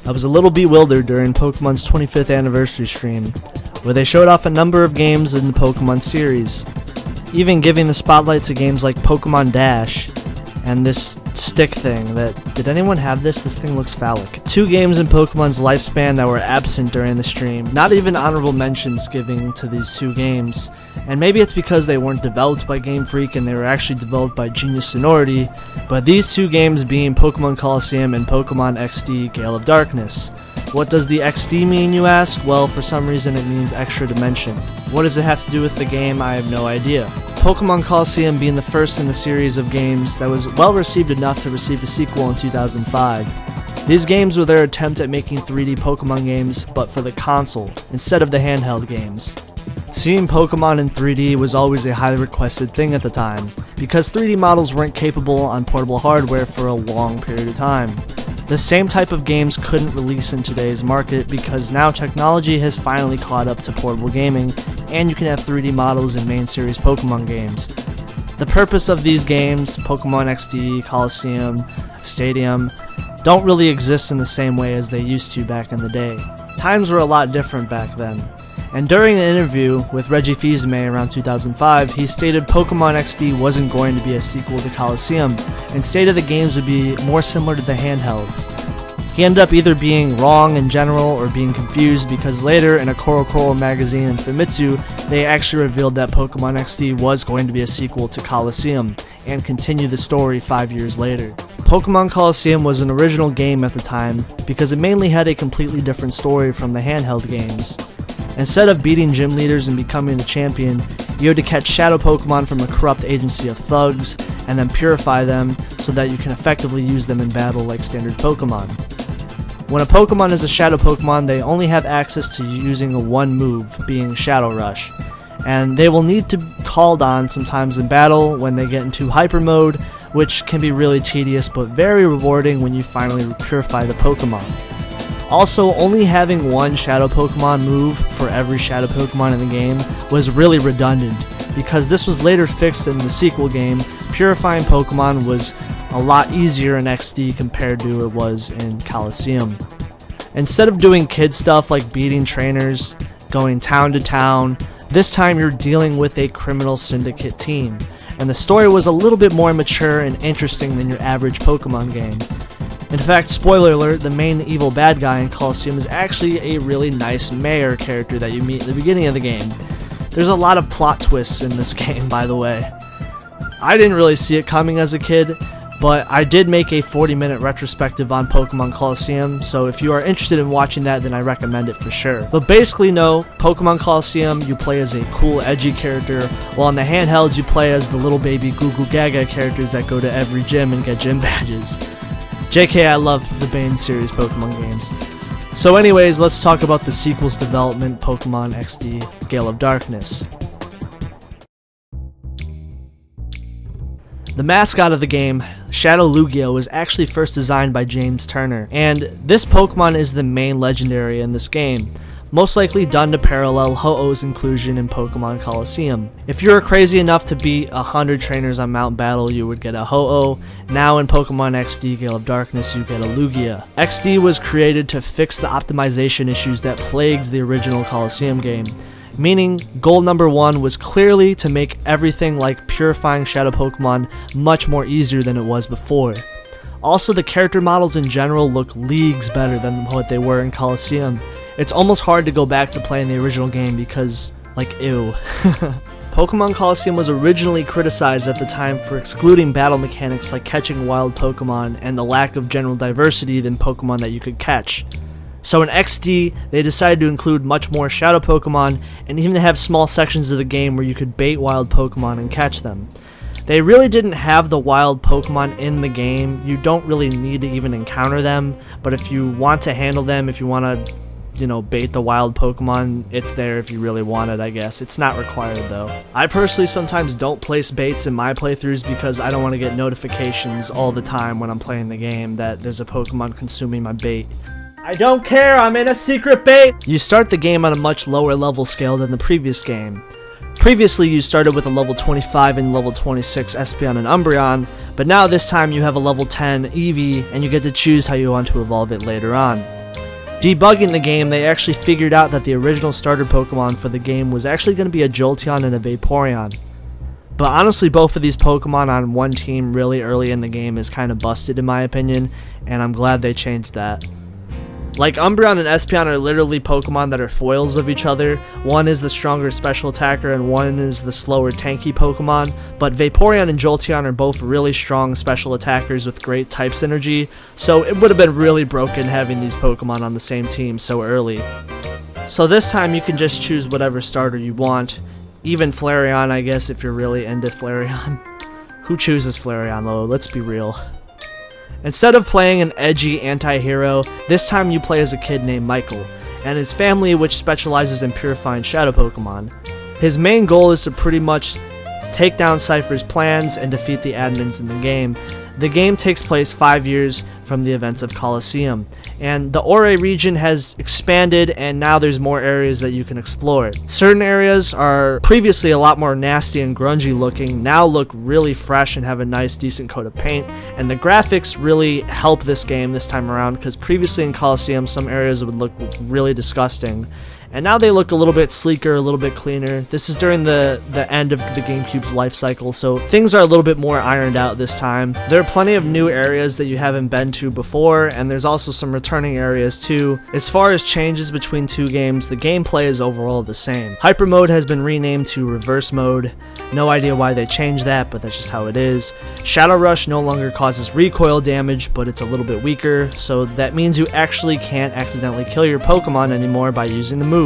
I was a little bewildered during Pokemon's 25th anniversary stream, where they showed off a number of games in the Pokemon series, even giving the spotlight to games like Pokemon Dash and this stick thing that, did anyone have this? This thing looks phallic. 2 games in Pokemon's lifespan that were absent during the stream. Not even honorable mentions giving to these 2 games. And maybe it's because they weren't developed by Game Freak and they were actually developed by Genius Sonority, but these 2 games being Pokemon Colosseum and Pokemon XD Gale of Darkness. What does the XD mean, you ask? Well, for some reason it means extra dimension. What does it have to do with the game? I have no idea. Pokemon Colosseum being the first in the series of games that was well received enough to receive a sequel in 2005. These games were their attempt at making 3D Pokemon games, but for the console, instead of the handheld games. Seeing Pokemon in 3D was always a highly requested thing at the time, because 3D models weren't capable on portable hardware for a long period of time. The same type of games couldn't release in today's market because now technology has finally caught up to portable gaming, and you can have 3D models in main series Pokemon games. The purpose of these games, Pokemon XD, Colosseum, Stadium, don't really exist in the same way as they used to back in the day. Times were a lot different back then. And during an interview with Reggie Fils-Aimé around 2005, he stated Pokemon XD wasn't going to be a sequel to Colosseum, and stated the games would be more similar to the handhelds. He ended up either being wrong in general or being confused because later in a Coro magazine in Famitsu, they actually revealed that Pokemon XD was going to be a sequel to Colosseum, and continue the story 5 years later. Pokemon Colosseum was an original game at the time because it mainly had a completely different story from the handheld games. Instead of beating gym leaders and becoming the champion, you had to catch shadow Pokemon from a corrupt agency of thugs and then purify them so that you can effectively use them in battle like standard Pokemon. When a Pokemon is a shadow Pokemon, they only have access to using a one move, being Shadow Rush, and they will need to be called on sometimes in battle when they get into hyper mode, which can be really tedious but very rewarding when you finally purify the Pokemon. Also, only having one Shadow Pokemon move for every Shadow Pokemon in the game was really redundant, because this was later fixed in the sequel game. Purifying Pokemon was a lot easier in XD compared to it was in Colosseum. Instead of doing kid stuff like beating trainers, going town to town, this time you're dealing with a criminal syndicate team, and the story was a little bit more mature and interesting than your average Pokemon game. In fact, spoiler alert, the main evil bad guy in Colosseum is actually a really nice mayor character that you meet at the beginning of the game. There's a lot of plot twists in this game, by the way. I didn't really see it coming as a kid, but I did make a 40-minute retrospective on Pokemon Colosseum, so if you are interested in watching that, then I recommend it for sure. But basically, no, Pokemon Colosseum, you play as a cool, edgy character, while on the handhelds, you play as the little baby Goo Goo Gaga characters that go to every gym and get gym badges. JK, I love the Bane series Pokemon games. So anyways, let's talk about the sequel's development, Pokemon XD Gale of Darkness. The mascot of the game, Shadow Lugia, was actually first designed by James Turner, and this Pokemon is the main legendary in this game, most likely done to parallel Ho-Oh's inclusion in Pokemon Colosseum. If you were crazy enough to beat 100 trainers on Mount Battle, you would get a Ho-Oh. Now in Pokemon XD Gale of Darkness, you get a Lugia. XD was created to fix the optimization issues that plagued the original Colosseum game, meaning goal number 1 was clearly to make everything like purifying shadow Pokemon much more easier than it was before. Also, the character models in general look leagues better than what they were in Colosseum. It's almost hard to go back to playing the original game because, like, ew. Pokemon Colosseum was originally criticized at the time for excluding battle mechanics like catching wild Pokemon and the lack of general diversity than Pokemon that you could catch. So in XD, they decided to include much more shadow Pokemon and even have small sections of the game where you could bait wild Pokemon and catch them. They really didn't have the wild Pokemon in the game. You don't really need to even encounter them, but if you want to handle them, if you want to, bait the wild Pokemon, it's there if you really want it, I guess. It's not required though. I personally sometimes don't place baits in my playthroughs because I don't want to get notifications all the time when I'm playing the game that there's a Pokemon consuming my bait. I don't care, I'm in a secret bait! You start the game on a much lower level scale than the previous game. Previously, you started with a level 25 and level 26 Espeon and Umbreon, but now this time you have a level 10 Eevee, and you get to choose how you want to evolve it later on. Debugging the game, they actually figured out that the original starter Pokemon for the game was actually going to be a Jolteon and a Vaporeon. But honestly, both of these Pokemon on one team really early in the game is kind of busted in my opinion, and I'm glad they changed that. Like, Umbreon and Espeon are literally Pokemon that are foils of each other. One is the stronger special attacker and one is the slower tanky Pokemon, but Vaporeon and Jolteon are both really strong special attackers with great type synergy, so it would have been really broken having these Pokemon on the same team so early. So this time you can just choose whatever starter you want, even Flareon I guess if you're really into Flareon. Who chooses Flareon though, let's be real. Instead of playing an edgy anti-hero, this time you play as a kid named Michael, and his family which specializes in purifying shadow Pokemon. His main goal is to pretty much take down Cypher's plans and defeat the admins in the game. The game takes place 5 years from the events of Colosseum, and the Ore region has expanded and now there's more areas that you can explore. Certain areas are previously a lot more nasty and grungy looking, now look really fresh and have a nice decent coat of paint, and the graphics really help this game this time around because previously in Colosseum some areas would look really disgusting. And now they look a little bit sleeker, a little bit cleaner. This is during the end of the GameCube's life cycle, so things are a little bit more ironed out this time. There are plenty of new areas that you haven't been to before, and there's also some returning areas too. As far as changes between two games, the gameplay is overall the same. Hyper Mode has been renamed to Reverse Mode. No idea why they changed that, but that's just how it is. Shadow Rush no longer causes recoil damage, but it's a little bit weaker, so that means you actually can't accidentally kill your Pokemon anymore by using the move.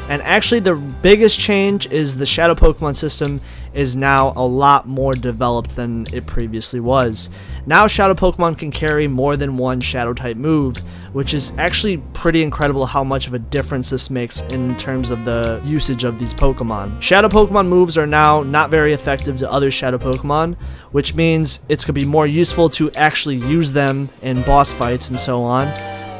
And actually the biggest change is the Shadow Pokemon system is now a lot more developed than it previously was. Now Shadow Pokemon can carry more than one Shadow type move, which is actually pretty incredible how much of a difference this makes in terms of the usage of these Pokemon. Shadow Pokemon moves are now not very effective to other Shadow Pokemon, which means it's going to be more useful to actually use them in boss fights and so on.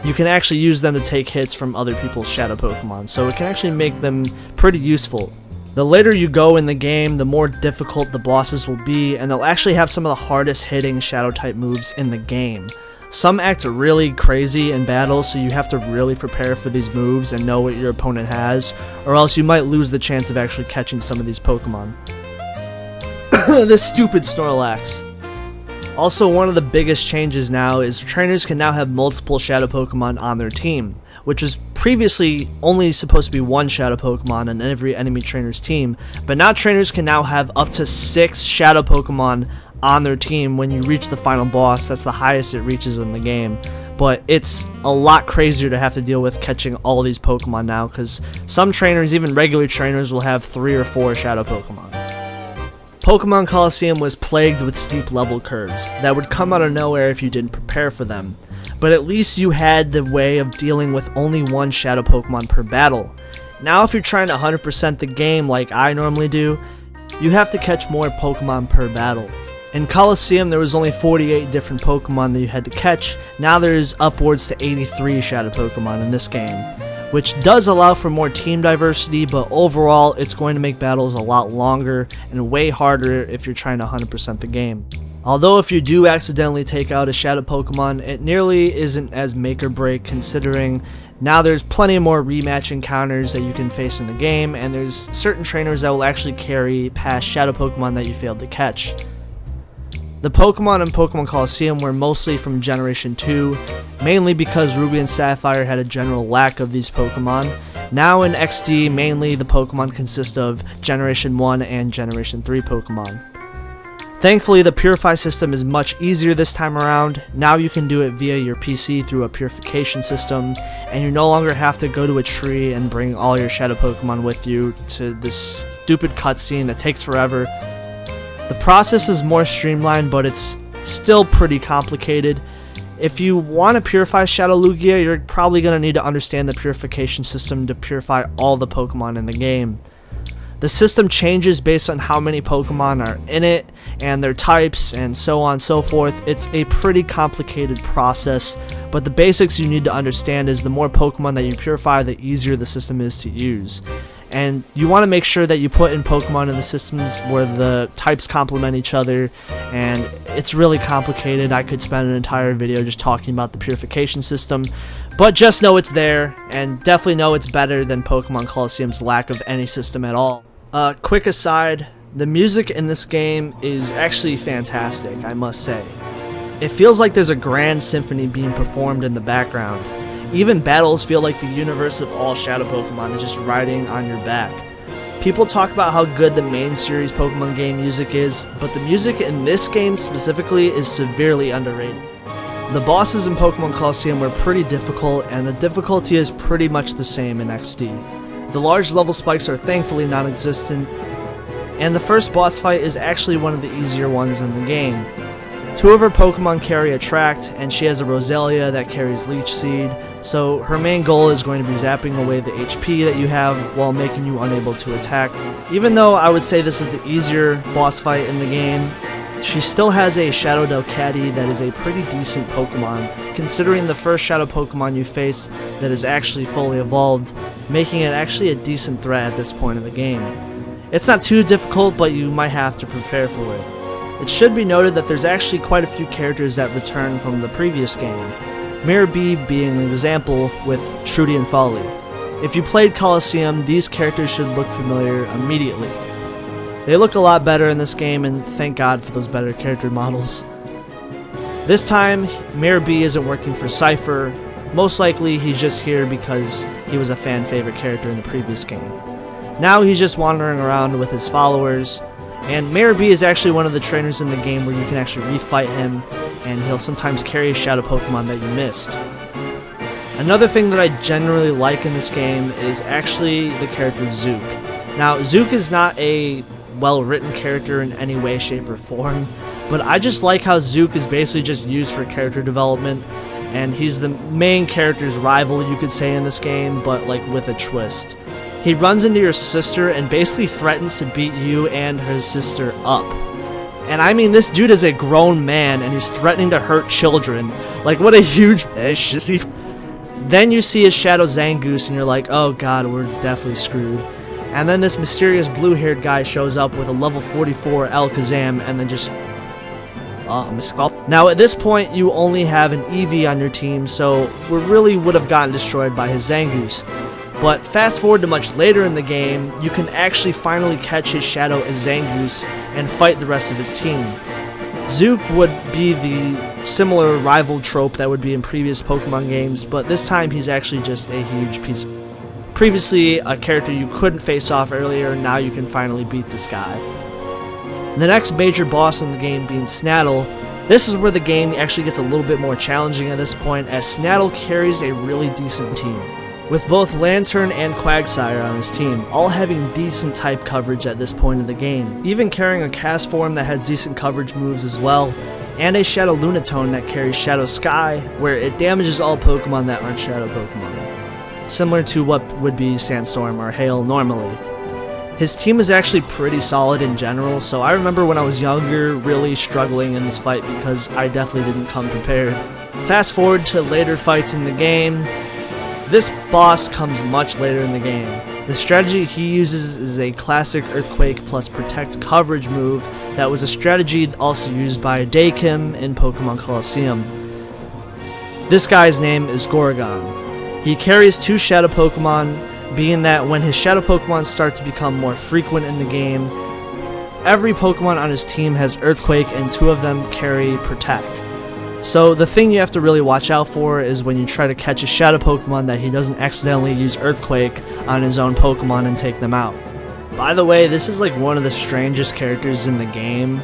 You can actually use them to take hits from other people's Shadow Pokemon, so it can actually make them pretty useful. The later you go in the game, the more difficult the bosses will be, and they'll actually have some of the hardest hitting Shadow type moves in the game. Some act really crazy in battle, so you have to really prepare for these moves and know what your opponent has, or else you might lose the chance of actually catching some of these Pokemon. This stupid Snorlax. Also, one of the biggest changes now is trainers can now have multiple Shadow Pokemon on their team, which was previously only supposed to be one Shadow Pokemon on every enemy trainer's team, but now trainers can now have up to 6 Shadow Pokemon on their team when you reach the final boss. That's the highest it reaches in the game, but it's a lot crazier to have to deal with catching all these Pokemon now, because some trainers, even regular trainers, will have 3 or 4 Shadow Pokemon. Pokemon Colosseum was plagued with steep level curves that would come out of nowhere if you didn't prepare for them, but at least you had the way of dealing with only one Shadow Pokemon per battle. Now if you're trying to 100% the game like I normally do, you have to catch more Pokemon per battle. In Colosseum there was only 48 different Pokemon that you had to catch, now there's upwards to 83 Shadow Pokemon in this game, which does allow for more team diversity, but overall it's going to make battles a lot longer and way harder if you're trying to 100% the game. Although if you do accidentally take out a Shadow Pokemon, it nearly isn't as make or break, considering now there's plenty more rematch encounters that you can face in the game, and there's certain trainers that will actually carry past Shadow Pokemon that you failed to catch. The Pokemon in Pokemon Colosseum were mostly from Generation 2, mainly because Ruby and Sapphire had a general lack of these Pokemon. Now in XD, mainly the Pokemon consist of Generation 1 and Generation 3 Pokemon. Thankfully, the Purify system is much easier this time around. Now you can do it via your PC through a Purification system, and you no longer have to go to a tree and bring all your Shadow Pokemon with you to this stupid cutscene that takes forever. The process is more streamlined, but it's still pretty complicated. If you want to purify Shadow Lugia, you're probably going to need to understand the Purification system to purify all the Pokemon in the game. The system changes based on how many Pokemon are in it, and their types, and so on and so forth. It's a pretty complicated process, but the basics you need to understand is the more Pokemon that you purify, the easier the system is to use. and you want to make sure that you put in Pokemon in the systems where the types complement each other, and it's really complicated. I could spend an entire video just talking about the Purification system, but just know it's there, and definitely know it's better than Pokemon Colosseum's lack of any system at all. Quick aside, the music in this game is actually fantastic, I must say. It feels like there's a grand symphony being performed in the background. Even battles feel like the universe of all Shadow Pokemon is just riding on your back. People talk about how good the main series Pokemon game music is, but the music in this game specifically is severely underrated. The bosses in Pokemon Colosseum were pretty difficult, and the difficulty is pretty much the same in XD. The large level spikes are thankfully non-existent, and the first boss fight is actually one of the easier ones in the game. Two of her Pokemon carry Attract, and she has a Roselia that carries Leech Seed, so her main goal is going to be zapping away the HP that you have while making you unable to attack. Even though I would say this is the easier boss fight in the game, she still has a Shadow Delcatty that is a pretty decent Pokemon, considering the first Shadow Pokemon you face that is actually fully evolved, making it actually a decent threat at this point in the game. It's not too difficult, but you might have to prepare for it. It should be noted that there's actually quite a few characters that return from the previous game, Mirror B being an example with Trudy and Folly. If you played Colosseum, these characters should look familiar immediately. They look a lot better in this game, and thank God for those better character models. This time, Mirror B isn't working for Cypher. Most likely he's just here because he was a fan favorite character in the previous game. Now he's just wandering around with his followers, and Mirror B is actually one of the trainers in the game where you can actually refight him, and he'll sometimes carry a Shadow Pokemon that you missed. Another thing that I generally like in this game is actually the character Zook. Now, Zook is not a well-written character in any way, shape, or form, but I just like how Zook is basically just used for character development, and he's the main character's rival, you could say, in this game, but like with a twist. He runs into your sister and basically threatens to beat you and her sister up. And I mean, this dude is a grown man and he's threatening to hurt children. Like, what a huge shissy. Then you see his Shadow Zangoose and you're like, oh god, we're definitely screwed. And then this mysterious blue-haired guy shows up with a level 44 Alakazam and then just... Now at this point you only have an Eevee on your team, so we really would have gotten destroyed by his Zangoose. But fast forward to much later in the game, you can actually finally catch his Shadow as Zangoose and fight the rest of his team. Zook would be the similar rival trope that would be in previous Pokemon games, but this time he's actually just a huge piece of... Previously a character you couldn't face off earlier, now you can finally beat this guy. The next major boss in the game being Snaddle. This is where the game actually gets a little bit more challenging at this point, as Snaddle carries a really decent team, with both Lantern and Quagsire on his team, all having decent type coverage at this point in the game, even carrying a cast form that has decent coverage moves as well, and a Shadow Lunatone that carries Shadow Sky, where it damages all Pokemon that aren't Shadow Pokemon, similar to what would be Sandstorm or Hail normally. His team is actually pretty solid in general, so I remember when I was younger really struggling in this fight because I definitely didn't come prepared. Fast forward to later fights in the game. This boss comes much later in the game. The strategy he uses is a classic Earthquake plus Protect coverage move that was a strategy also used by Daykim in Pokemon Colosseum. This guy's name is Gorgon. He carries two Shadow Pokemon, being that when his Shadow Pokemon start to become more frequent in the game, every Pokemon on his team has Earthquake and two of them carry Protect. So the thing you have to really watch out for is when you try to catch a Shadow Pokemon that he doesn't accidentally use Earthquake on his own Pokemon and take them out. By the way, this is like one of the strangest characters in the game.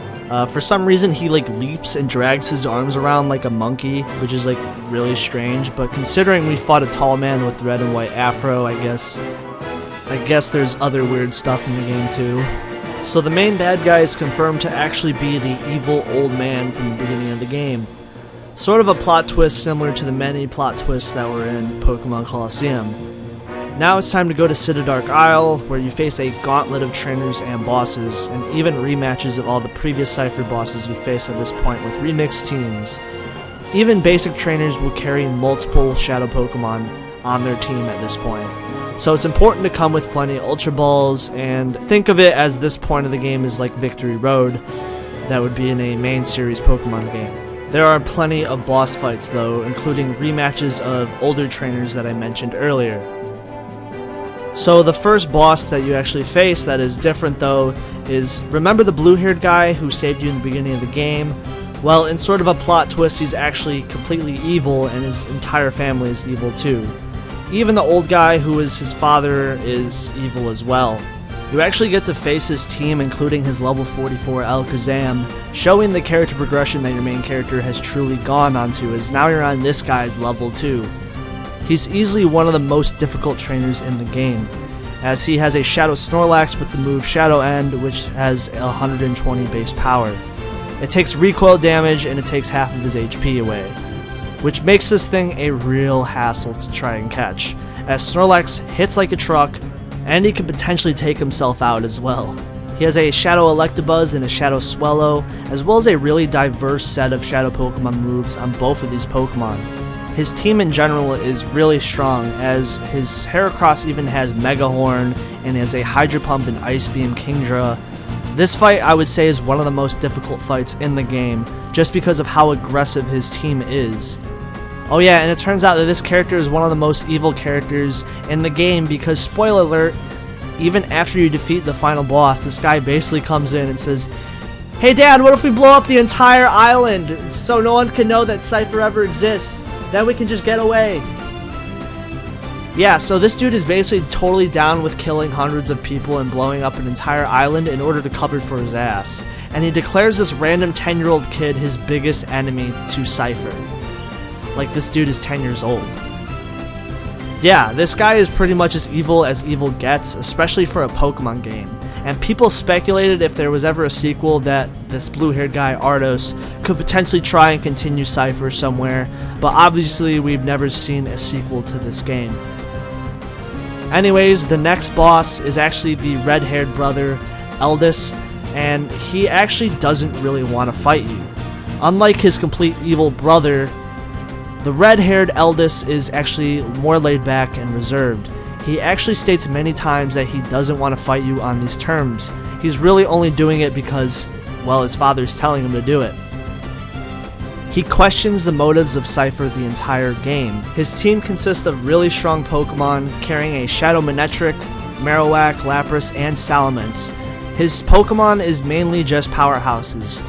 For some reason he like leaps and drags his arms around like a monkey, which is like really strange, but considering we fought a tall man with red and white afro, I guess there's other weird stuff in the game too. So the main bad guy is confirmed to actually be the evil old man from the beginning of the game. Sort of a plot twist similar to the many plot twists that were in Pokemon Colosseum. Now it's time to go to Citydark Isle, where you face a gauntlet of trainers and bosses, and even rematches of all the previous Cypher bosses you face at this point with remixed teams. Even basic trainers will carry multiple Shadow Pokemon on their team at this point. So it's important to come with plenty of Ultra Balls, and think of it as this point of the game is like Victory Road. That would be in a main series Pokemon game. There are plenty of boss fights though, including rematches of older trainers that I mentioned earlier. So the first boss that you actually face that is different though is, remember the blue-haired guy who saved you in the beginning of the game? Well, in sort of a plot twist, he's actually completely evil, and his entire family is evil too. Even the old guy who is his father is evil as well. You actually get to face his team, including his level 44 Alakazam, showing the character progression that your main character has truly gone onto, as now you're on this guy's level 2. He's easily one of the most difficult trainers in the game, as he has a Shadow Snorlax with the move Shadow End, which has 120 base power. It takes recoil damage and it takes half of his HP away, which makes this thing a real hassle to try and catch, as Snorlax hits like a truck, and he can potentially take himself out as well. He has a Shadow Electabuzz and a Shadow Swallow, as well as a really diverse set of Shadow Pokemon moves on both of these Pokemon. His team in general is really strong, as his Heracross even has Mega Horn and has a Hydro Pump and Ice Beam Kingdra. This fight I would say is one of the most difficult fights in the game, just because of how aggressive his team is. Oh yeah, and it turns out that this character is one of the most evil characters in the game, because, spoiler alert, even after you defeat the final boss, this guy basically comes in and says, "Hey Dad, what if we blow up the entire island so no one can know that Cypher ever exists? Then we can just get away." Yeah, so this dude is basically totally down with killing hundreds of people and blowing up an entire island in order to cover for his ass. And he declares this random 10-year-old kid his biggest enemy to Cypher. Like, this dude is 10 years old. Yeah, this guy is pretty much as evil gets, especially for a Pokemon game. And people speculated if there was ever a sequel that this blue-haired guy, Ardos, could potentially try and continue Cypher somewhere, but obviously we've never seen a sequel to this game. Anyways, the next boss is actually the red-haired brother, Eldis, and he actually doesn't really want to fight you. Unlike his complete evil brother, the red-haired Eldis is actually more laid back and reserved. He actually states many times that he doesn't want to fight you on these terms. He's really only doing it because, well, his father's telling him to do it. He questions the motives of Cypher the entire game. His team consists of really strong Pokemon carrying a Shadow Manectric, Marowak, Lapras, and Salamence. His Pokemon is mainly just powerhouses.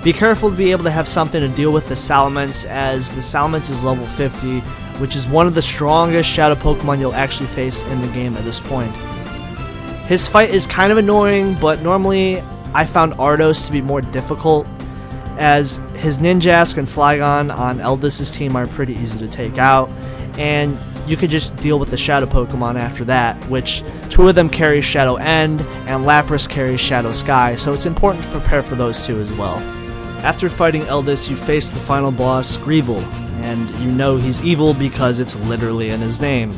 Be careful to be able to have something to deal with the Salamence, as the Salamence is level 50, which is one of the strongest Shadow Pokemon you'll actually face in the game at this point. His fight is kind of annoying, but normally I found Ardos to be more difficult, as his Ninjask and Flygon on Eldis' team are pretty easy to take out, and you could just deal with the Shadow Pokemon after that, which 2 of them carry Shadow End, and Lapras carries Shadow Sky, so it's important to prepare for those 2 as well. After fighting Eldis, you face the final boss, Greevil, and you know he's evil because it's literally in his name.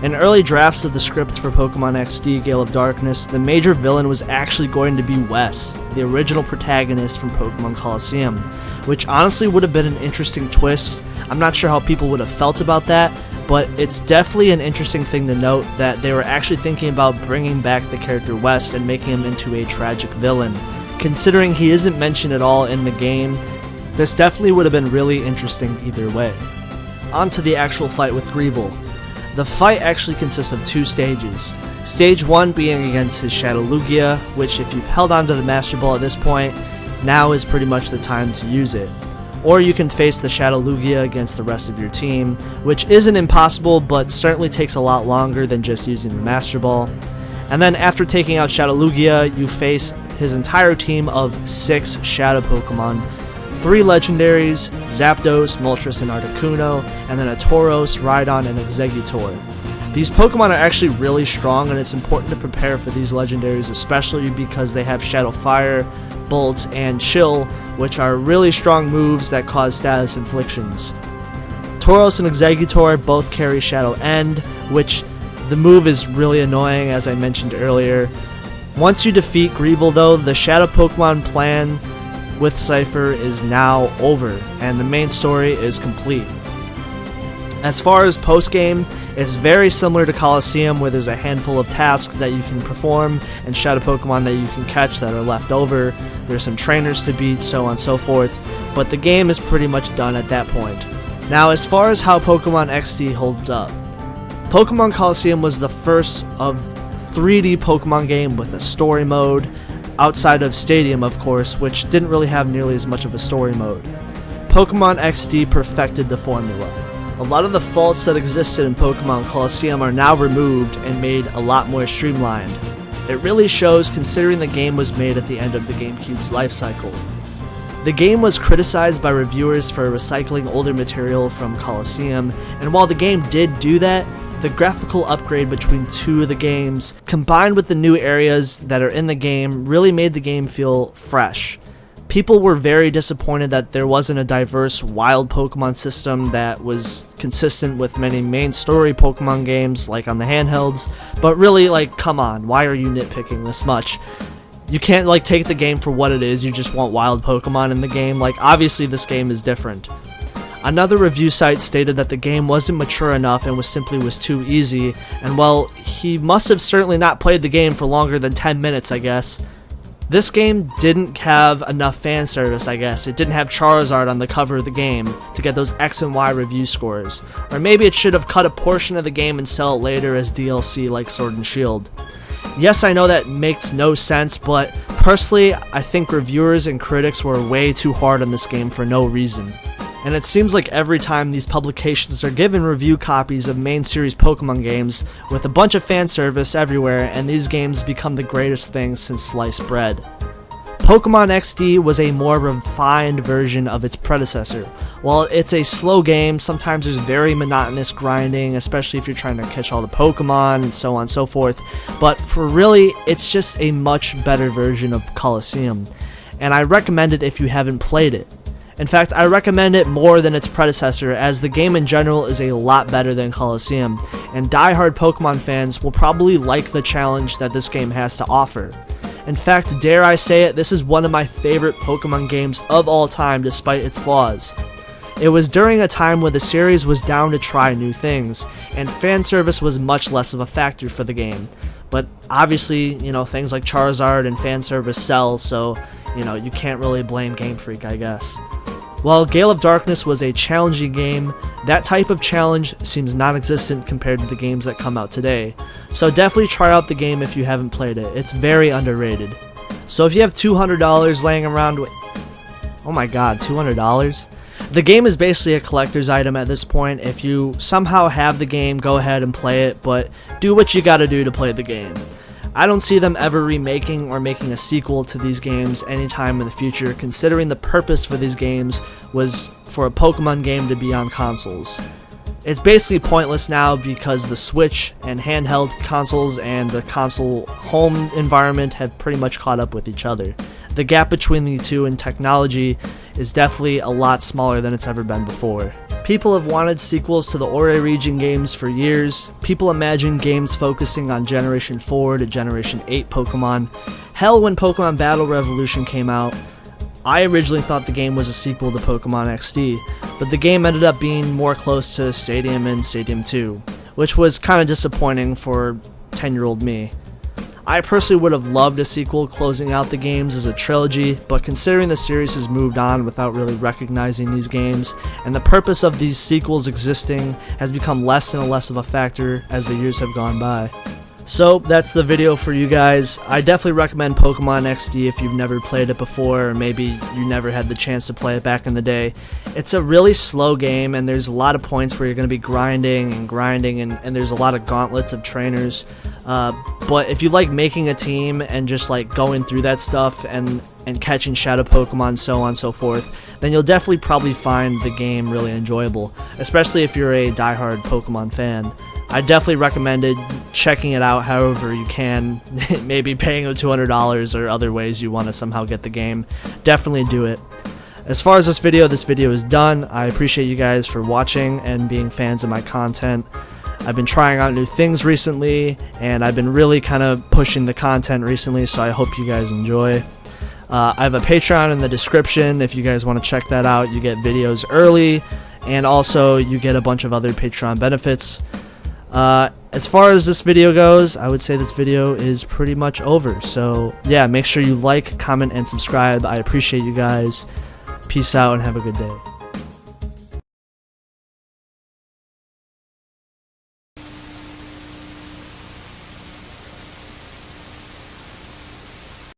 In early drafts of the script for Pokemon XD Gale of Darkness, the major villain was actually going to be Wes, the original protagonist from Pokemon Colosseum, which honestly would have been an interesting twist. I'm not sure how people would have felt about that, but it's definitely an interesting thing to note that they were actually thinking about bringing back the character Wes and making him into a tragic villain. Considering he isn't mentioned at all in the game, this definitely would have been really interesting either way. On to the actual fight with Greevil. The fight actually consists of 2 stages. Stage 1 being against his Shadow Lugia, which if you've held onto the Master Ball at this point, now is pretty much the time to use it. Or you can face the Shadow Lugia against the rest of your team, which isn't impossible but certainly takes a lot longer than just using the Master Ball. And then after taking out Shadow Lugia, you face his entire team of 6 Shadow Pokemon, 3 legendaries, Zapdos, Moltres, and Articuno, and then a Tauros, Rhydon, and Exeggutor. These Pokemon are actually really strong, and it's important to prepare for these legendaries, especially because they have Shadow Fire, Bolt, and Chill, which are really strong moves that cause status inflictions. Tauros and Exeggutor both carry Shadow End, which the move is really annoying, as I mentioned earlier. Once you defeat Greevil though, the Shadow Pokemon plan with Cypher is now over, and the main story is complete. As far as post-game, it's very similar to Colosseum, where there's a handful of tasks that you can perform and shadow Pokemon that you can catch that are left over. There's some trainers to beat, so on and so forth, but the game is pretty much done at that point. Now, as far as how Pokemon XD holds up, Pokemon Colosseum was the first of 3D Pokemon game with a story mode, outside of Stadium, of course, which didn't really have nearly as much of a story mode. Pokemon XD perfected the formula. A lot of the faults that existed in Pokemon Colosseum are now removed and made a lot more streamlined. It really shows, considering the game was made at the end of the GameCube's life cycle. The game was criticized by reviewers for recycling older material from Colosseum, and while the game did do that, the graphical upgrade between two of the games, combined with the new areas that are in the game, really made the game feel fresh. People were very disappointed that there wasn't a diverse wild Pokemon system that was consistent with many main story Pokemon games like on the handhelds, but really, like, come on, why are you nitpicking this much? You can't, like, take the game for what it is, you just want wild Pokemon in the game. Like, obviously this game is different. Another review site stated that the game wasn't mature enough and was too easy, and well, he must have certainly not played the game for longer than 10 minutes, I guess. This game didn't have enough fan service, I guess. It didn't have Charizard on the cover of the game to get those X and Y review scores. Or maybe it should have cut a portion of the game and sell it later as DLC like Sword and Shield. Yes, I know that makes no sense, but personally, I think reviewers and critics were way too hard on this game for no reason. And it seems like every time these publications are given review copies of main series Pokemon games with a bunch of fan service everywhere, and these games become the greatest thing since sliced bread. Pokemon XD was a more refined version of its predecessor. While it's a slow game, sometimes there's very monotonous grinding, especially if you're trying to catch all the Pokemon and so on and so forth, but for really, it's just a much better version of Colosseum, and I recommend it if you haven't played it. In fact, I recommend it more than its predecessor, as the game in general is a lot better than Colosseum, and die-hard Pokemon fans will probably like the challenge that this game has to offer. In fact, dare I say it, this is one of my favorite Pokemon games of all time despite its flaws. It was during a time where the series was down to try new things, and fan service was much less of a factor for the game. But obviously, things like Charizard and fan service sell, so, you can't really blame Game Freak, I guess. While Gale of Darkness was a challenging game, that type of challenge seems non-existent compared to the games that come out today. So definitely try out the game if you haven't played it. It's very underrated. So if you have $200 laying around, oh my god, $200? The game is basically a collector's item at this point. If you somehow have the game, go ahead and play it, but do what you gotta do to play the game. I don't see them ever remaking or making a sequel to these games anytime in the future, considering the purpose for these games was for a Pokemon game to be on consoles. It's basically pointless now because the Switch and handheld consoles and the console home environment have pretty much caught up with each other. The gap between the two in technology is definitely a lot smaller than it's ever been before. People have wanted sequels to the Ori region games for years. People imagine games focusing on Generation 4 to Generation 8 Pokemon. Hell, when Pokemon Battle Revolution came out, I originally thought the game was a sequel to Pokemon XD, but the game ended up being more close to Stadium and Stadium 2, which was kind of disappointing for 10-year-old me. I personally would have loved a sequel closing out the games as a trilogy, but considering the series has moved on without really recognizing these games, and the purpose of these sequels existing has become less and less of a factor as the years have gone by. So that's the video for you guys. I definitely recommend Pokemon XD if you've never played it before, or maybe you never had the chance to play it back in the day. It's a really slow game, and there's a lot of points where you're going to be grinding, and there's a lot of gauntlets of trainers. But if you like making a team and just like going through that stuff and catching shadow Pokemon, so on and so forth, then you'll definitely probably find the game really enjoyable, especially if you're a diehard Pokemon fan. I definitely recommended checking it out however you can, maybe paying the $200 or other ways you want to somehow get the game. Definitely do it. As far as this video is done. I appreciate you guys for watching and being fans of my content. I've been trying out new things recently, and I've been really kind of pushing the content recently, so I hope you guys enjoy. I have a Patreon in the description if you guys want to check that out. You get videos early, and also you get a bunch of other Patreon benefits. As far as this video goes, I would say this video is pretty much over. So yeah, make sure you like, comment, and subscribe. I appreciate you guys. Peace out and have a good day.